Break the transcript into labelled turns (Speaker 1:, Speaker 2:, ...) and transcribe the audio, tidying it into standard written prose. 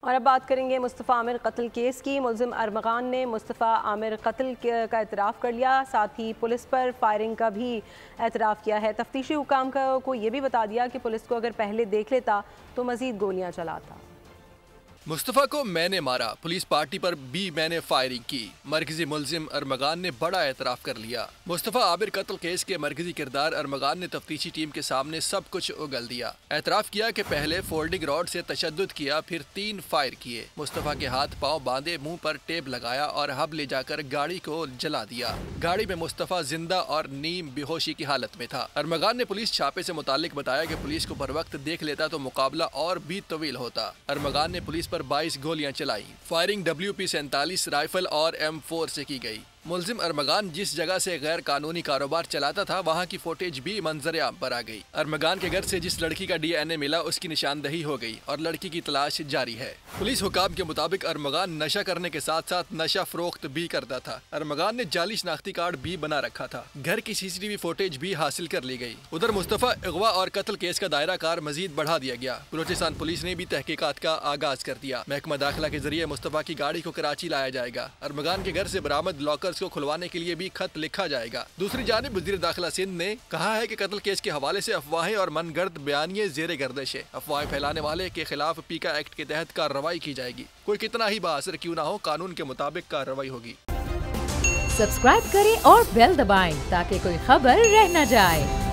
Speaker 1: और अब बात करेंगे मुस्तफ़ा आमिर कत्ल केस की। मुलजिम अरमगान ने मुस्तफ़ा आमिर कत्ल का एतराफ़ कर लिया, साथ ही पुलिस पर फायरिंग का भी एतराफ़ किया है। तफ्तीशी हुकाम को ये भी बता दिया कि पुलिस को अगर पहले देख लेता तो मज़ीद गोलियाँ चलाता।
Speaker 2: मुस्तफ़ा को मैंने मारा, पुलिस पार्टी पर भी मैंने फायरिंग की। मरकजी मुलजिम अरमगान ने बड़ा एतराफ़ कर लिया। मुस्तफ़ा आमिर कत्ल केस के मरकजी किरदार अरमगान ने तफ्तीशी टीम के सामने सब कुछ उगल दिया। एतराफ़ किया कि पहले फोल्डिंग रॉड से तशद्दुद किया, फिर 3 फायर किए। मुस्तफ़ा के हाथ पाँव बांधे, मुंह पर टेप लगाया और हब ले जाकर गाड़ी को जला दिया। गाड़ी में मुस्तफ़ा जिंदा और नीम बेहोशी की हालत में था। अरमगान ने पुलिस छापे से मुतालिक बताया कि पुलिस को बर वक्त देख लेता तो मुकाबला और भी तवील होता। अरमगान ने पुलिस पर 22 गोलियां चलाई। फायरिंग WP-47 राइफल और M4 से की गई। मुलजिम अरमगान जिस जगह से गैर कानूनी कारोबार चलाता था, वहाँ की फुटेज भी मंजर आम पर आ गई। अरमगान के घर से जिस लड़की का DNA मिला, उसकी निशानदही हो गई और लड़की की तलाश जारी है। पुलिस हुकाम के मुताबिक अरमगान नशा करने के साथ साथ नशा फरोख्त भी करता था। अरमगान ने जाली शनाख्ती कार्ड भी बना रखा था। घर की CCTV फुटेज भी हासिल कर ली गई। उधर मुस्तफ़ा अगवा और कत्ल केस का दायरा कार मजीद बढ़ा दिया गया। बलूचिस्तान पुलिस ने भी तहकीकात का आगाज कर दिया। महकमा दाखिला के जरिए मुस्तफ़ा की गाड़ी को कराची लाया जाएगा। अरमगान के घर से बरामद लॉकर्स को खुलवाने के लिए भी खत लिखा जाएगा। दूसरी जानिब वज़ीर दाखिला सिंध ने कहा है कि कत्ल केस के हवाले से अफवाहें और मनगढ़ंत बयानिए जेरे गर्दिश है। अफवाहें फैलाने वाले के खिलाफ पीका एक्ट के तहत कार्रवाई की जाएगी। कोई कितना ही बाअसर क्यों ना हो, कानून के मुताबिक कार्रवाई होगी।
Speaker 3: सब्सक्राइब करें और बेल दबाएं ताकि कोई खबर रह न जाए।